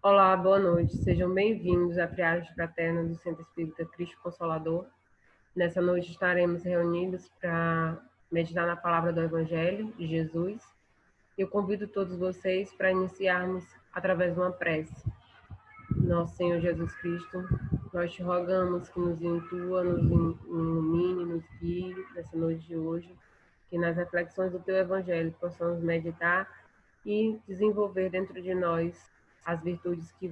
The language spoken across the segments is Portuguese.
Olá, boa noite. Sejam bem-vindos à triagem fraterna do Centro Espírita Cristo Consolador. Nessa noite estaremos reunidos para meditar na palavra do Evangelho de Jesus. Eu convido todos vocês para iniciarmos através de uma prece. Nosso Senhor Jesus Cristo, nós te rogamos que nos intua, nos ilumine, nos guie nessa noite de hoje, que nas reflexões do teu Evangelho possamos meditar e desenvolver dentro de nós as virtudes que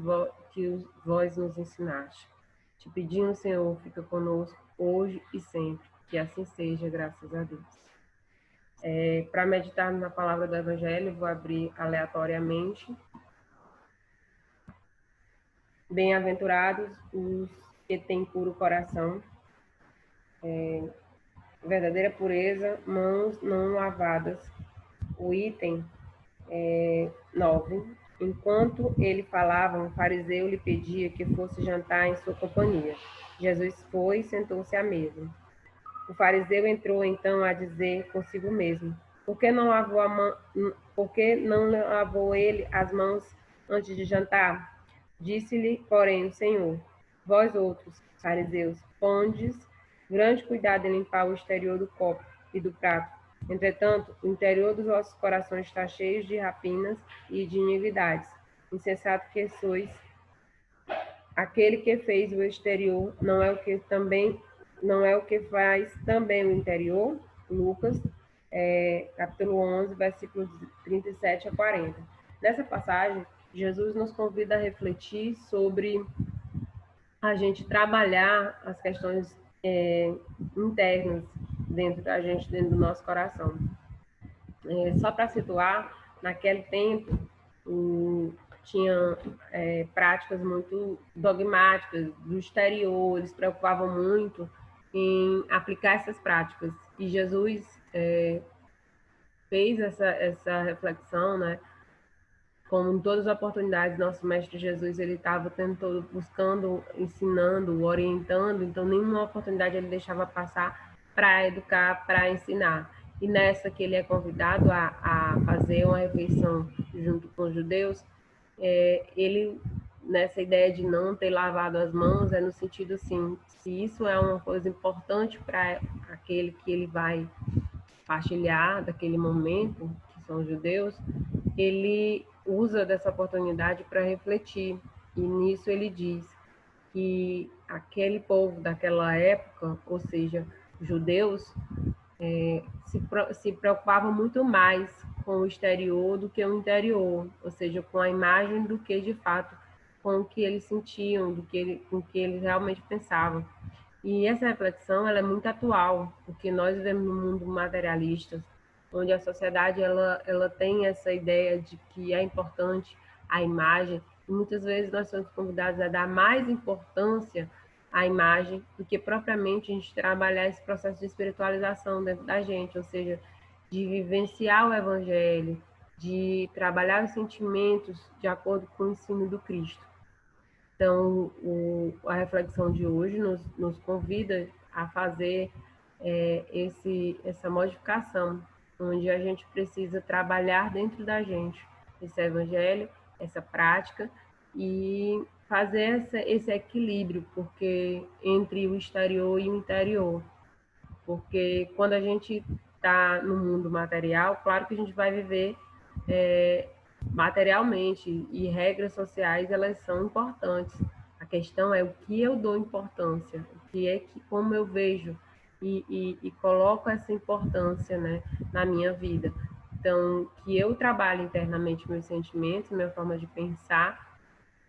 vós nos ensinaste. Te pedimos, Senhor, fica conosco hoje e sempre, que assim seja, graças a Deus. Para meditar na palavra do Evangelho, vou abrir aleatoriamente. Bem-aventurados os que têm puro coração, verdadeira pureza, mãos não lavadas. O item 9. Enquanto ele falava, um fariseu lhe pedia que fosse jantar em sua companhia. Jesus foi e sentou-se à mesa. O fariseu entrou então a dizer consigo mesmo: Por que não lavou ele as mãos antes de jantar? Disse-lhe, porém, o Senhor: Vós outros, fariseus, pondes grande cuidado em limpar o exterior do copo e do prato. Entretanto, o interior dos vossos corações está cheio de rapinas e de iniquidades. Insensato que sois, aquele que fez o exterior não é o que faz também o interior? Lucas, capítulo 11, versículos 37 a 40. Nessa passagem, Jesus nos convida a refletir sobre a gente trabalhar as questões internas dentro da gente, dentro do nosso coração. Só para situar, naquele tempo, tinha práticas muito dogmáticas do exterior, eles se preocupavam muito em aplicar essas práticas. E Jesus fez essa reflexão, né? Como em todas as oportunidades, nosso Mestre Jesus, ele estava buscando, ensinando, orientando, então nenhuma oportunidade ele deixava passar para educar, para ensinar. E nessa que ele é convidado a fazer uma refeição junto com os judeus, ele, nessa ideia de não ter lavado as mãos, é no sentido assim, se isso é uma coisa importante para aquele que ele vai partilhar daquele momento, que são os judeus, ele usa dessa oportunidade para refletir. E nisso ele diz que aquele povo daquela época, ou seja, judeus, se preocupavam muito mais com o exterior do que o interior, ou seja, com a imagem do que de fato com o que eles sentiam, com o que eles realmente pensavam. E essa reflexão ela é muito atual, porque nós vivemos num mundo materialista, onde a sociedade ela tem essa ideia de que é importante a imagem, e muitas vezes nós somos convidados a dar mais importância à imagem do que propriamente a gente trabalhar esse processo de espiritualização dentro da gente, ou seja, de vivenciar o Evangelho, de trabalhar os sentimentos de acordo com o ensino do Cristo. Então, a reflexão de hoje nos convida a fazer essa modificação, onde a gente precisa trabalhar dentro da gente esse evangelho, essa prática, e fazer esse equilíbrio, porque entre o exterior e o interior. Porque quando a gente está no mundo material, claro que a gente vai viver materialmente, e regras sociais elas são importantes. A questão é o que eu dou importância, o que é que como eu vejo e coloco essa importância, né, na minha vida. Então, que eu trabalhe internamente meus sentimentos, minha forma de pensar,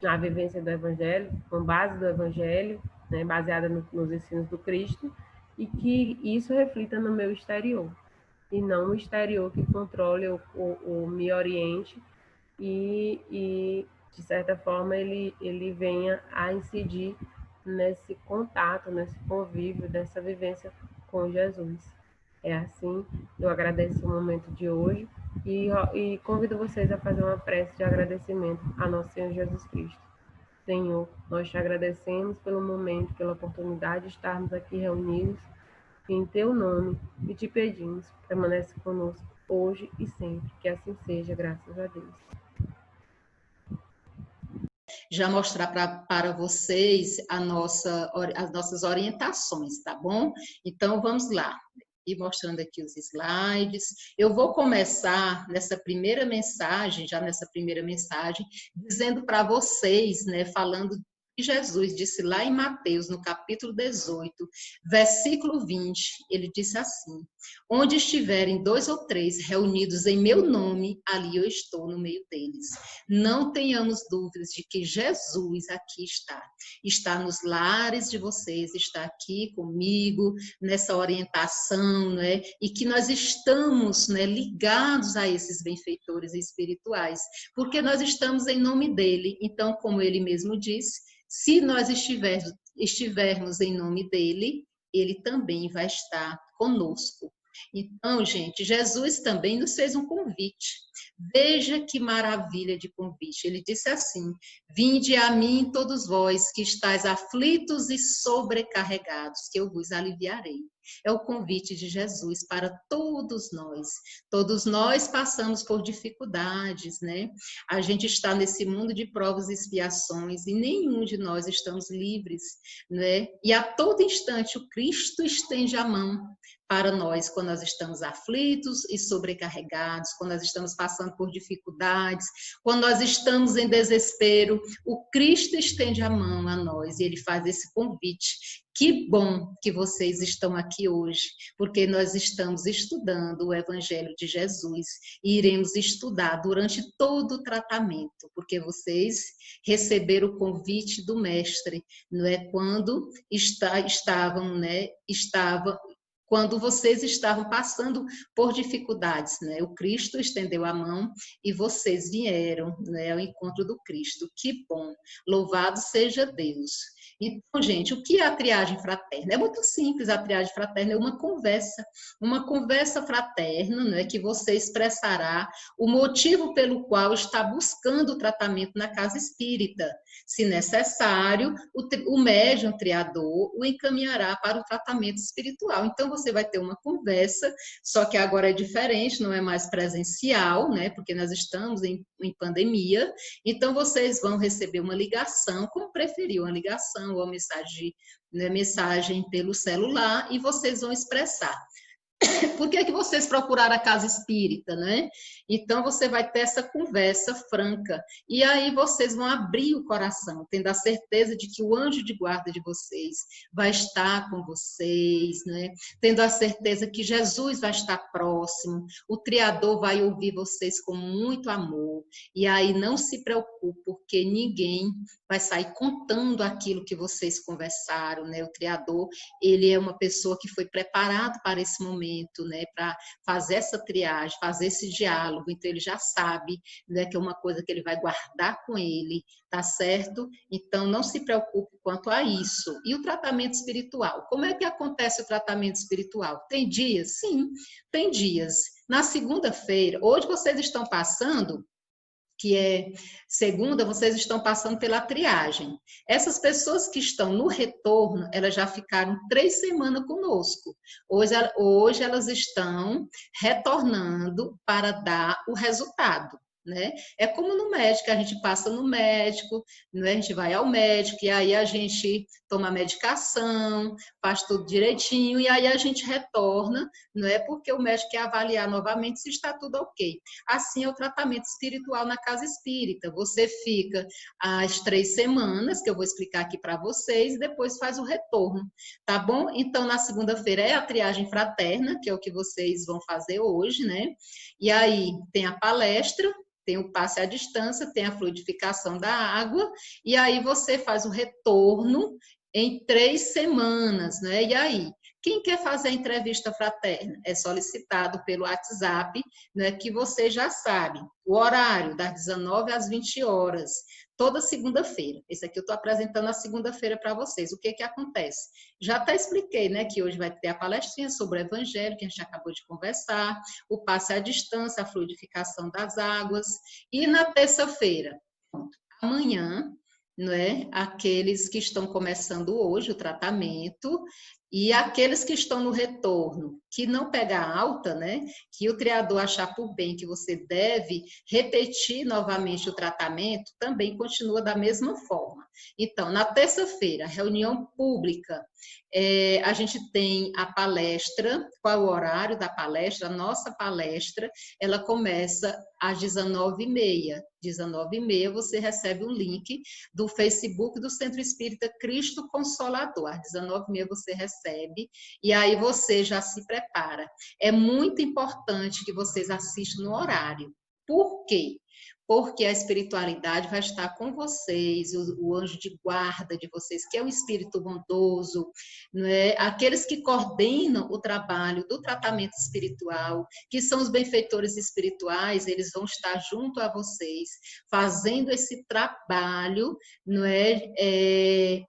na vivência do Evangelho, com base do Evangelho, né, baseada nos ensinos do Cristo, e que isso reflita no meu exterior, e não o exterior que controle ou me oriente e de certa forma, ele venha a incidir nesse contato, nesse convívio, dessa vivência com Jesus. É assim, eu agradeço o momento de hoje e convido vocês a fazer uma prece de agradecimento a nosso Senhor Jesus Cristo. Senhor, nós te agradecemos pelo momento, pela oportunidade de estarmos aqui reunidos em teu nome e te pedimos, permanece conosco hoje e sempre, que assim seja, graças a Deus. já mostrar para vocês as nossas orientações, tá bom? Então, vamos lá. E mostrando aqui os slides. Eu vou começar nessa primeira mensagem, dizendo para vocês, né, falando que Jesus disse lá em Mateus, no capítulo 18, versículo 20, ele disse assim: onde estiverem 2 ou 3 reunidos em meu nome, ali eu estou no meio deles. Não tenhamos dúvidas de que Jesus aqui está. Está nos lares de vocês, está aqui comigo, nessa orientação, né? E que nós estamos, né, ligados a esses benfeitores espirituais, porque nós estamos em nome dele. Então, como ele mesmo disse, se nós estivermos em nome dele, ele também vai estar conosco. Então, gente, Jesus também nos fez um convite. Veja que maravilha de convite. Ele disse assim: vinde a mim todos vós que estáis aflitos e sobrecarregados, que eu vos aliviarei. É o convite de Jesus para todos nós. Todos nós passamos por dificuldades, né? A gente está nesse mundo de provas e expiações e nenhum de nós estamos livres, né? E a todo instante o Cristo estende a mão para nós quando nós estamos aflitos e sobrecarregados, quando nós estamos passando por dificuldades, quando nós estamos em desespero, o Cristo estende a mão a nós e ele faz esse convite. Que bom que vocês estão aqui hoje, porque nós estamos estudando o Evangelho de Jesus e iremos estudar durante todo o tratamento, porque vocês receberam o convite do Mestre, não é? Quando vocês estavam passando por dificuldades, né? O Cristo estendeu a mão e vocês vieram, né, ao encontro do Cristo. Que bom! Louvado seja Deus! Então, gente, o que é a triagem fraterna? É muito simples. A triagem fraterna é uma conversa fraterna, né, que você expressará o motivo pelo qual está buscando o tratamento na casa espírita. Se necessário, o médium triador o encaminhará para o tratamento espiritual. Então, você vai ter uma conversa, só que agora é diferente, não é mais presencial, né, porque nós estamos em pandemia. Então, vocês vão receber uma ligação, como preferir, uma ligação ou uma mensagem pelo celular, e vocês vão expressar. Por que que vocês procuraram a casa espírita, né? Então, você vai ter essa conversa franca. E aí, vocês vão abrir o coração, tendo a certeza de que o anjo de guarda de vocês vai estar com vocês, né? Tendo a certeza que Jesus vai estar próximo, o Criador vai ouvir vocês com muito amor. E aí, não se preocupe, porque ninguém vai sair contando aquilo que vocês conversaram, né? O Criador, ele é uma pessoa que foi preparado para esse momento, né, para fazer essa triagem, fazer esse diálogo. Então ele já sabe, né, que é uma coisa que ele vai guardar com ele, tá certo? Então não se preocupe quanto a isso. E o tratamento espiritual? Como é que acontece o tratamento espiritual? Tem dias? Sim, tem dias. Na segunda-feira, hoje vocês estão passando, que é segunda, vocês estão passando pela triagem. Essas pessoas que estão no retorno, elas já ficaram 3 semanas conosco. Hoje elas estão retornando para dar o resultado, né? É como no médico, a gente passa no médico, né? A gente vai ao médico e aí a gente toma a medicação, faz tudo direitinho e aí a gente retorna, não é? Porque o médico quer avaliar novamente se está tudo ok. Assim é o tratamento espiritual na casa espírita. Você fica as 3 semanas, que eu vou explicar aqui para vocês, e depois faz o retorno, tá bom? Então, na segunda-feira é a triagem fraterna, que é o que vocês vão fazer hoje, né? E aí tem a palestra, tem o passe à distância, tem a fluidificação da água, e aí você faz o retorno em 3 semanas, né? E aí, quem quer fazer a entrevista fraterna? É solicitado pelo WhatsApp, né, que você já sabe, o horário das 19 às 20 horas, toda segunda-feira. Esse aqui eu estou apresentando a segunda-feira para vocês. O que que acontece? Já até expliquei, né, que hoje vai ter a palestrinha sobre o Evangelho, que a gente acabou de conversar, o passe à distância, a fluidificação das águas, e na terça-feira, amanhã, não é? Aqueles que estão começando hoje o tratamento e aqueles que estão no retorno, que não pega alta, né? Que o triador achar por bem que você deve repetir novamente o tratamento, também continua da mesma forma. Então, na terça-feira, reunião pública, a gente tem a palestra. Qual é o horário da palestra? A nossa palestra, ela começa às 19h30. 19h30 você recebe um link do Facebook do Centro Espírita Cristo Consolador. Às 19h30 você recebe e aí você já se prepara. É muito importante que vocês assistam no horário. Por quê? Porque a espiritualidade vai estar com vocês, o anjo de guarda de vocês, que é um espírito bondoso, não é? Aqueles que coordenam o trabalho do tratamento espiritual, que são os benfeitores espirituais, eles vão estar junto a vocês, fazendo esse trabalho, não é,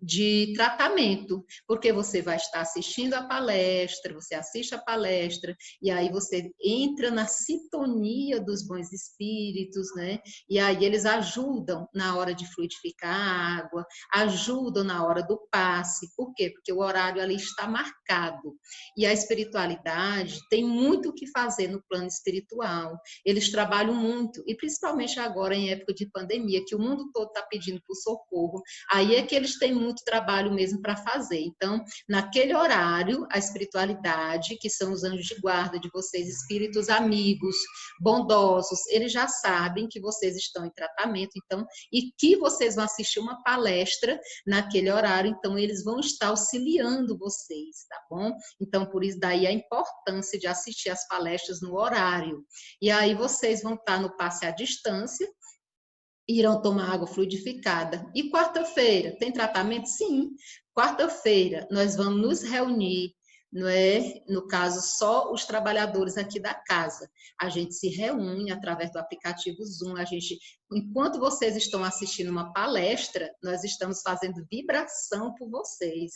de tratamento, porque você vai estar assistindo a palestra, você assiste a palestra, e aí você entra na sintonia dos bons espíritos, né? E aí eles ajudam na hora de fluidificar a água, ajudam na hora do passe. Por quê? Porque o horário ali está marcado. E a espiritualidade tem muito o que fazer no plano espiritual. Eles trabalham muito, e principalmente agora em época de pandemia, que o mundo todo está pedindo por socorro, aí é que eles têm muito trabalho mesmo para fazer. Então, naquele horário, a espiritualidade, que são os anjos de guarda de vocês, espíritos amigos, bondosos, eles já sabem que vocês estão em tratamento, então, e que vocês vão assistir uma palestra naquele horário, então eles vão estar auxiliando vocês, tá bom? Então, por isso daí a importância de assistir as palestras no horário. E aí vocês vão estar no passe à distância, irão tomar água fluidificada. E quarta-feira, tem tratamento? Sim. Quarta-feira, nós vamos nos reunir, não é? No caso, só os trabalhadores aqui da casa. A gente se reúne através do aplicativo Zoom. A gente, enquanto vocês estão assistindo uma palestra, nós estamos fazendo vibração por vocês,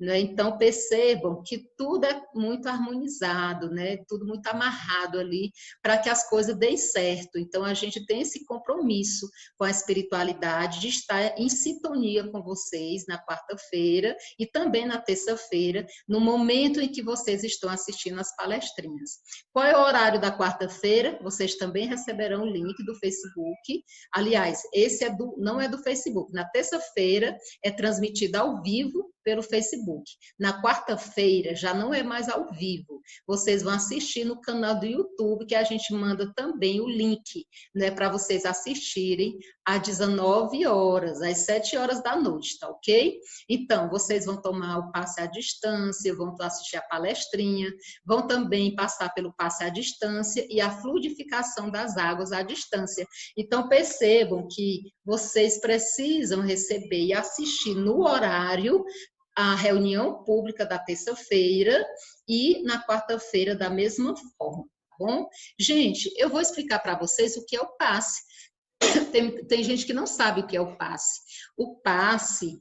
né? Então, percebam que tudo é muito harmonizado, né? Tudo muito amarrado ali para que as coisas deem certo. Então, a gente tem esse compromisso com a espiritualidade de estar em sintonia com vocês na quarta-feira e também na terça-feira, no momento em que vocês estão assistindo as palestrinhas. Qual é o horário da quarta-feira? Vocês também receberão o link do Facebook. Aliás, esse não é do Facebook. Na terça-feira é transmitido ao vivo pelo Facebook. Na quarta-feira já não é mais ao vivo. Vocês vão assistir no canal do YouTube, que a gente manda também o link, né, para vocês assistirem às 19 horas, às 7 horas da noite, tá ok? Então, vocês vão tomar o passe à distância, vão assistir a palestrinha, vão também passar pelo passe à distância e a fluidificação das águas à distância. Então, percebam que vocês precisam receber e assistir no horário a reunião pública da terça-feira e na quarta-feira da mesma forma, tá bom? Gente, eu vou explicar para vocês o que é o passe. Tem gente que não sabe o que é o passe. O passe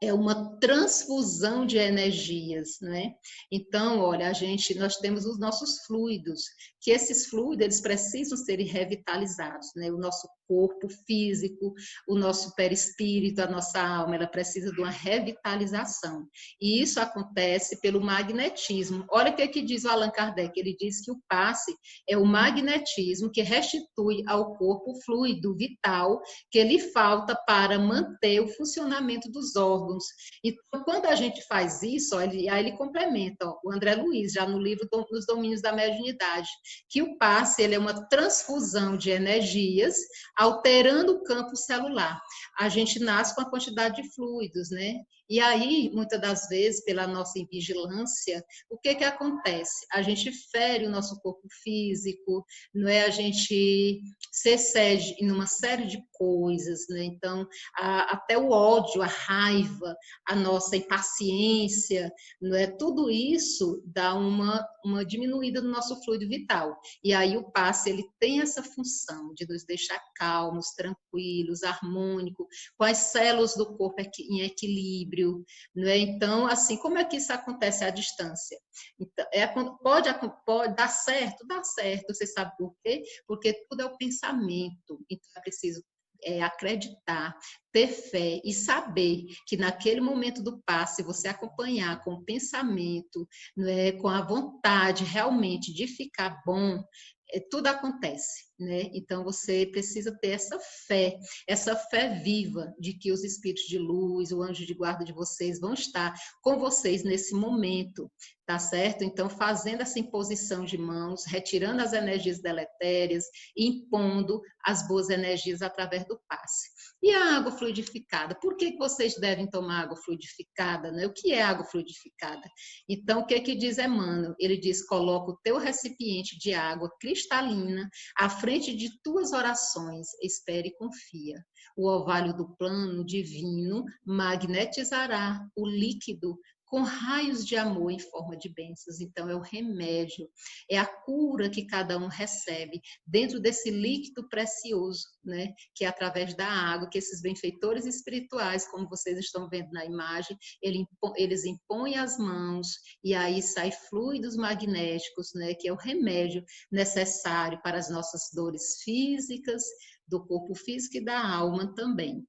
é uma transfusão de energias, né? Então, olha, nós temos os nossos fluidos, que esses fluidos, eles precisam ser revitalizados, né? O nosso corpo físico, o nosso perispírito, a nossa alma, ela precisa de uma revitalização. E isso acontece pelo magnetismo. Olha o que diz o Allan Kardec, ele diz que o passe é o magnetismo que restitui ao corpo o fluido vital que lhe falta para manter o funcionamento dos órgãos. Então, quando a gente faz isso, aí ele complementa, ó, o André Luiz, já no livro Nos Domínios da Mediunidade, que o passe ele é uma transfusão de energias, alterando o campo celular. A gente nasce com a quantidade de fluidos, né? E aí, muitas das vezes, pela nossa invigilância, o que acontece? A gente fere o nosso corpo físico, não é? A gente se excede em uma série de coisas, né? Então, até o ódio, a raiva, a nossa impaciência, não é? Tudo isso dá uma diminuída no nosso fluido vital. E aí o passe, ele tem essa função de nos deixar calmos, tranquilos, harmônicos, com as células do corpo em equilíbrio, não é? Então, assim, como é que isso acontece à distância? Então, pode dar certo? Dá certo, você sabe por quê? Porque tudo é o pensamento, então é preciso acreditar, ter fé e saber que naquele momento do passe, se você acompanhar com o pensamento, né, com a vontade realmente de ficar bom, tudo acontece, né? Então você precisa ter essa fé viva de que os espíritos de luz, o anjo de guarda de vocês vão estar com vocês nesse momento, tá certo? Então fazendo essa imposição de mãos, retirando as energias deletérias, impondo as boas energias através do passe. E a água fluidificada? Por que vocês devem tomar água fluidificada, né? O que é água fluidificada? Então, o que que diz Emmanuel? Ele diz, coloca o teu recipiente de água cristalina à frente de tuas orações, espere e confia. O orvalho do plano divino magnetizará o líquido com raios de amor em forma de bênçãos. Então, é o remédio, é a cura que cada um recebe dentro desse líquido precioso, né? Que é através da água, que esses benfeitores espirituais, como vocês estão vendo na imagem, eles impõem as mãos e aí sai fluidos magnéticos, né? Que é o remédio necessário para as nossas dores físicas, do corpo físico e da alma também.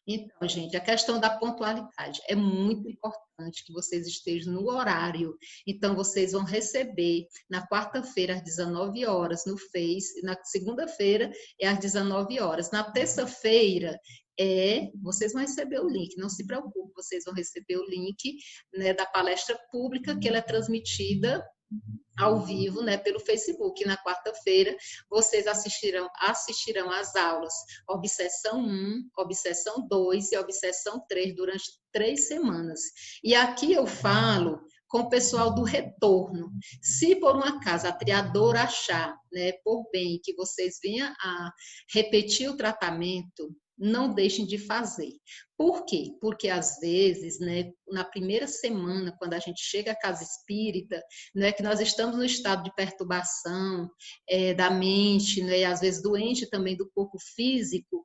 Então, gente, a questão da pontualidade é muito importante que vocês estejam no horário. Então, vocês vão receber na quarta-feira às 19 horas no Face, na segunda-feira é às 19 horas. Na terça-feira vocês vão receber o link, não se preocupe, vocês vão receber o link, né, da palestra pública, que ela é transmitida ao vivo, né, pelo Facebook. Na quarta-feira, vocês assistirão às aulas Obsessão 1, Obsessão 2 e Obsessão 3 durante 3 semanas. E aqui eu falo com o pessoal do retorno. Se por um acaso a triadora achar, né, por bem que vocês venham a repetir o tratamento, não deixem de fazer. Por quê? Porque às vezes, né, na primeira semana, quando a gente chega à casa espírita, né, que nós estamos no estado de perturbação da mente, né, e às vezes doente também do corpo físico,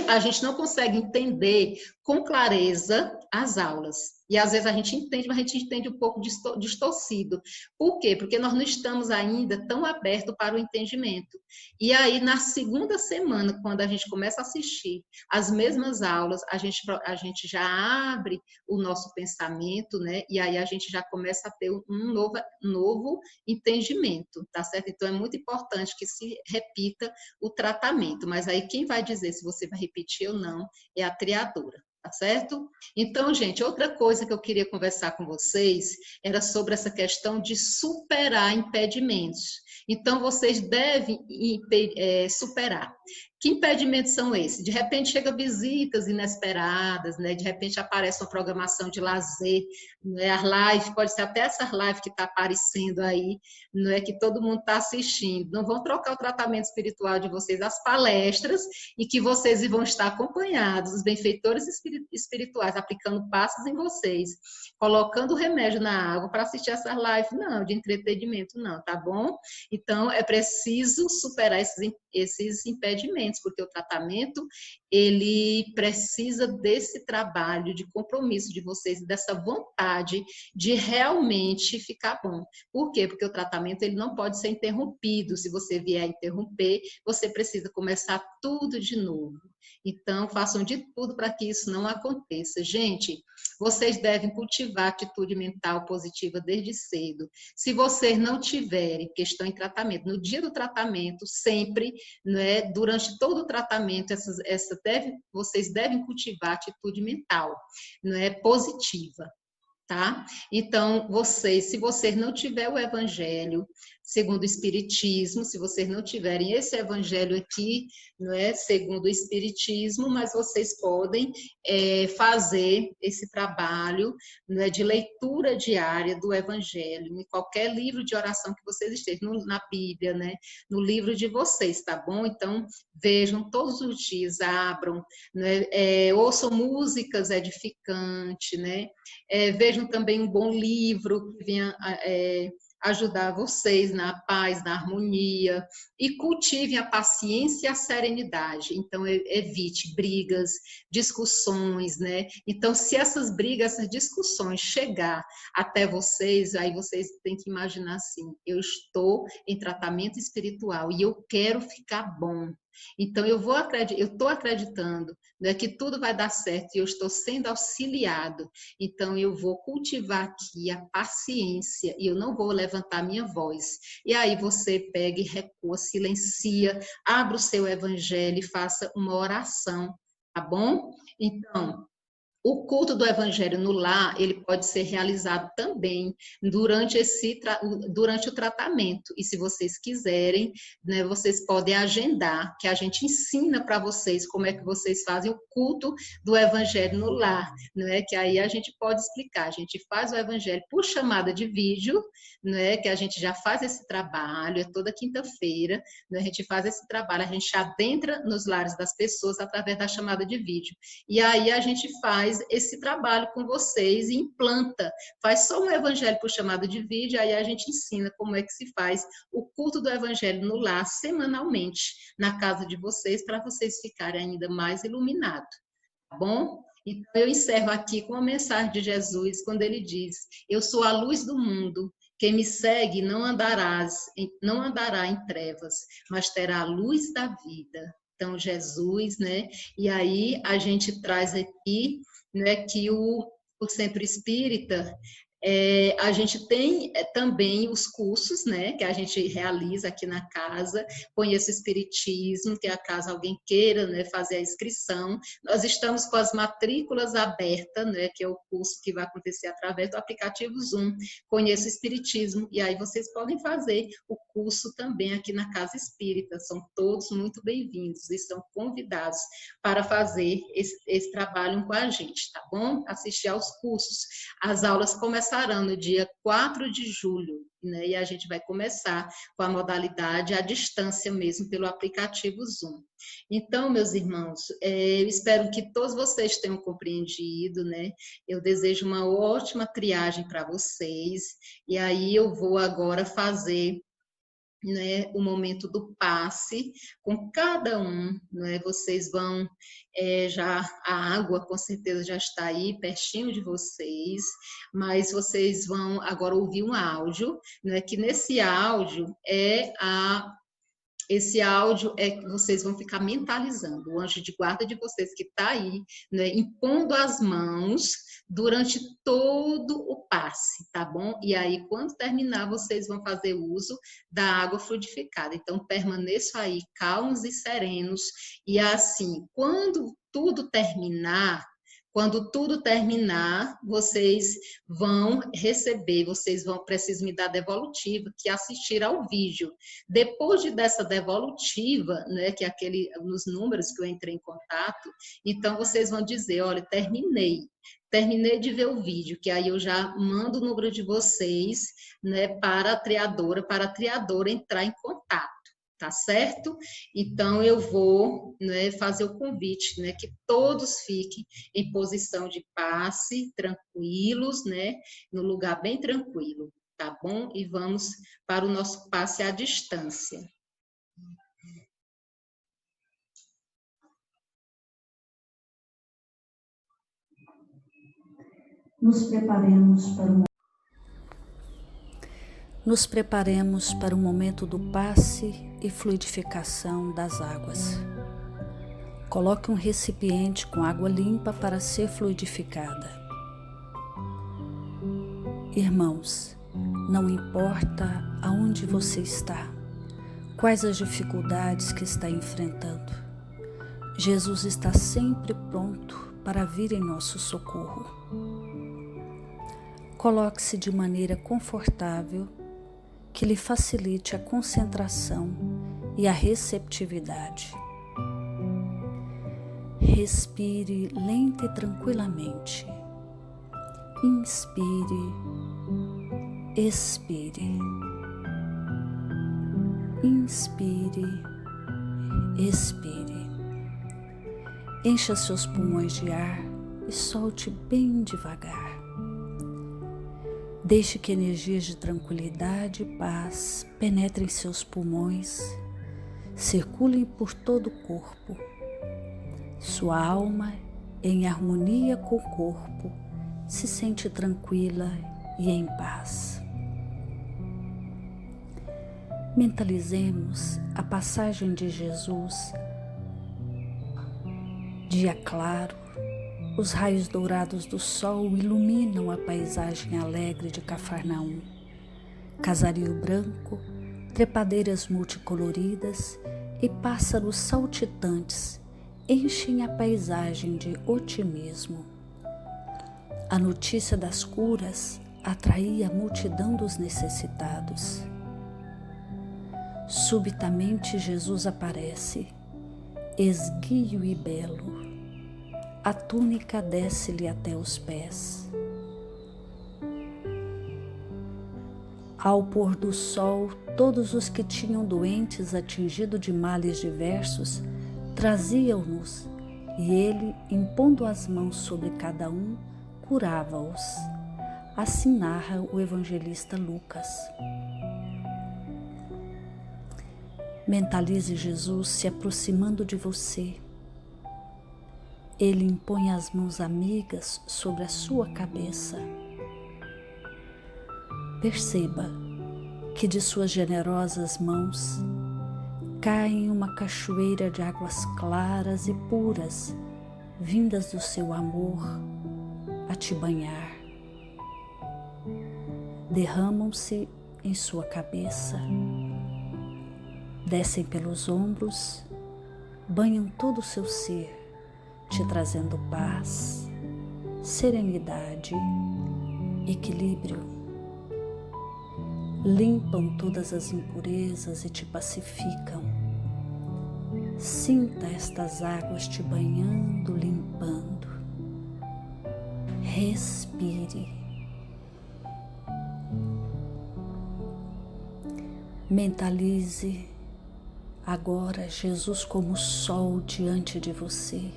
a gente não consegue entender com clareza as aulas. E às vezes a gente entende, mas a gente entende um pouco distorcido. Por quê? Porque nós não estamos ainda tão abertos para o entendimento. E aí, na segunda semana, quando a gente começa a assistir as mesmas aulas, a gente já abre o nosso pensamento, né? E aí a gente já começa a ter um novo entendimento, tá certo? Então, é muito importante que se repita o tratamento. Mas aí, quem vai dizer se você vai repetir ou não é a triadora. Tá certo? Então, gente, outra coisa que eu queria conversar com vocês era sobre essa questão de superar impedimentos. Então, vocês devem superar. Que impedimentos são esses? De repente chega visitas inesperadas, né? De repente aparece uma programação de lazer, né? As lives, pode ser até essas lives que está aparecendo aí, não é que todo mundo está assistindo. Não vão trocar o tratamento espiritual de vocês, as palestras, e que vocês vão estar acompanhados, os benfeitores espirituais, aplicando passos em vocês, colocando o remédio na água para assistir essas lives, não, de entretenimento não, tá bom? Então, é preciso superar esses impedimentos, porque o tratamento, ele precisa desse trabalho de compromisso de vocês, dessa vontade de realmente ficar bom. Por quê? Porque o tratamento, ele não pode ser interrompido. Se você vier a interromper, você precisa começar tudo de novo. Então, façam de tudo para que isso não aconteça. Gente, vocês devem cultivar a atitude mental positiva desde cedo. Se vocês não tiverem, porque estão em tratamento, no dia do tratamento, sempre, né, durante todo o tratamento, vocês devem cultivar a atitude mental, né, positiva. Tá? Então, se vocês não tiverem o evangelho, segundo o espiritismo, se vocês não tiverem esse evangelho aqui, não é segundo o espiritismo, mas vocês podem fazer esse trabalho, não é, de leitura diária do evangelho, em qualquer livro de oração que vocês estejam, na Bíblia, né, no livro de vocês, tá bom? Então, vejam todos os dias, abram, né, ouçam músicas edificantes, né, vejam também um bom livro que venha ajudar vocês na paz, na harmonia, e cultivem a paciência e a serenidade. Então, evite brigas, discussões, né? Então, se essas brigas, essas discussões chegar até vocês, aí vocês têm que imaginar assim, eu estou em tratamento espiritual e eu quero ficar bom. Então, eu estou acreditando, né, que tudo vai dar certo e eu estou sendo auxiliado. Então, eu vou cultivar aqui a paciência e eu não vou levantar minha voz. E aí você pega e recua, silencia, abre o seu evangelho e faça uma oração, tá bom? Então, o culto do evangelho no lar, ele pode ser realizado também durante o tratamento. E se vocês quiserem, né, vocês podem agendar, que a gente ensina para vocês como é que vocês fazem o culto do evangelho no lar, né? Que aí a gente pode explicar. A gente faz o evangelho por chamada de vídeo, né? Que a gente já faz esse trabalho, é toda quinta-feira, né? A gente faz esse trabalho, a gente adentra nos lares das pessoas através da chamada de vídeo. E aí a gente faz esse trabalho com vocês e implanta, faz só um evangelho por chamada de vídeo, aí a gente ensina como é que se faz o culto do evangelho no lar semanalmente na casa de vocês, para vocês ficarem ainda mais iluminados, tá bom? Então eu encerro aqui com a mensagem de Jesus, quando ele diz: eu sou a luz do mundo, quem me segue não andará em trevas, mas terá a luz da vida. Então, Jesus, né? E aí a gente traz aqui, né, que o Centro Espírita, a gente tem também os cursos, né, que a gente realiza aqui na casa. Conheço o Espiritismo, que caso alguém queira, né, fazer a inscrição. Nós estamos com as matrículas abertas, né, que é o curso que vai acontecer através do aplicativo Zoom. Conheço o Espiritismo, e aí vocês podem fazer o curso também aqui na Casa Espírita. São todos muito bem-vindos e são convidados para fazer esse trabalho com a gente, tá bom? Assistir aos cursos. As aulas começarão no dia 4 de julho, né? E a gente vai começar com a modalidade à distância mesmo, pelo aplicativo Zoom. Então, meus irmãos, eu espero que todos vocês tenham compreendido, né? Eu desejo uma ótima triagem para vocês, e aí eu vou agora fazer, né, o momento do passe com cada um, né? Vocês vão já, a água com certeza já está aí pertinho de vocês, mas vocês vão agora ouvir um áudio, né? Que nesse áudio esse áudio é que vocês vão ficar mentalizando. O anjo de guarda de vocês que está aí, né, impondo as mãos durante todo o passe, tá bom? E aí, quando terminar, vocês vão fazer uso da água fluidificada. Então, permaneçam aí calmos e serenos. E assim, quando tudo terminar, vocês vão receber, vocês vão precisar me dar devolutiva, que assistir ao vídeo. Depois dessa devolutiva, né, que é nos números que eu entrei em contato, então vocês vão dizer: olha, terminei de ver o vídeo, que aí eu já mando o número de vocês, né, para a triadora entrar em contato. Tá certo? Então, eu vou, né, fazer o convite, né, que todos fiquem em posição de passe, tranquilos, né, no lugar bem tranquilo, tá bom? E vamos para o nosso passe à distância. Nos preparemos para o momento do passe e fluidificação das águas. Coloque um recipiente com água limpa para ser fluidificada. Irmãos, não importa aonde você está, quais as dificuldades que está enfrentando, Jesus está sempre pronto para vir em nosso socorro. Coloque-se de maneira confortável, que lhe facilite a concentração e a receptividade. Respire lenta e tranquilamente. Inspire, expire. Inspire, expire. Encha seus pulmões de ar e solte bem devagar. Deixe que energias de tranquilidade e paz penetrem seus pulmões, circulem por todo o corpo. Sua alma, em harmonia com o corpo, se sente tranquila e em paz. Mentalizemos a passagem de Jesus Dia claro, os raios dourados do sol iluminam a paisagem alegre de Cafarnaum. Casario branco, trepadeiras multicoloridas e pássaros saltitantes enchem a paisagem de otimismo. A notícia das curas atraía a multidão dos necessitados. Subitamente Jesus aparece, esguio e belo. A túnica desce-lhe até os pés. Ao pôr do sol, todos os que tinham doentes atingidos de males diversos traziam-nos, e ele, impondo as mãos sobre cada um, curava-os. Assim narra o evangelista Lucas. Mentalize Jesus se aproximando de você. Ele impõe as mãos amigas sobre a sua cabeça. Perceba que de suas generosas mãos cai uma cachoeira de águas claras e puras, vindas do seu amor a te banhar. Derramam-se em sua cabeça, descem pelos ombros, banham todo o seu ser, te trazendo paz, serenidade, equilíbrio. Limpam todas as impurezas e te pacificam. Sinta estas águas te banhando, limpando. Respire. Mentalize agora Jesus como sol diante de você.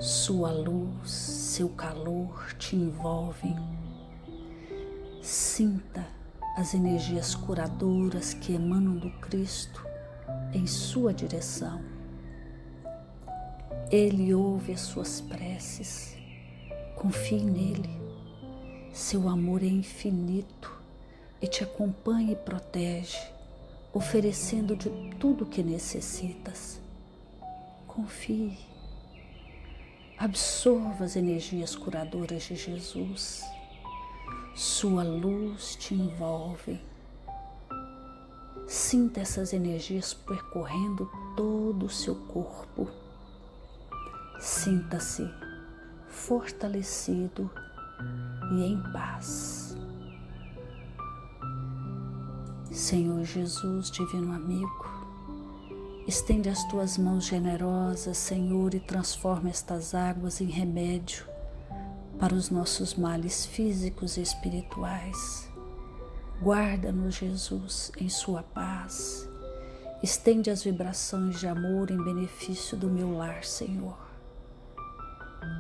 Sua luz, seu calor te envolvem. Sinta as energias curadoras que emanam do Cristo em sua direção. Ele ouve as suas preces. Confie nele. Seu amor é infinito e te acompanha e protege, oferecendo de tudo o que necessitas. Confie. Absorva as energias curadoras de Jesus. Sua luz te envolve. Sinta essas energias percorrendo todo o seu corpo. Sinta-se fortalecido e em paz. Senhor Jesus, divino amigo, estende as tuas mãos generosas, Senhor, e transforma estas águas em remédio para os nossos males físicos e espirituais. Guarda-nos, Jesus, em sua paz. Estende as vibrações de amor em benefício do meu lar, Senhor.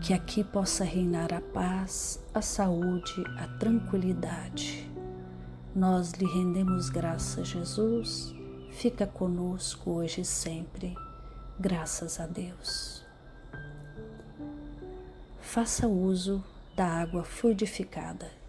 Que aqui possa reinar a paz, a saúde, a tranquilidade. Nós lhe rendemos graças, Jesus. Fica conosco hoje e sempre. Graças a Deus. Faça uso da água fluidificada.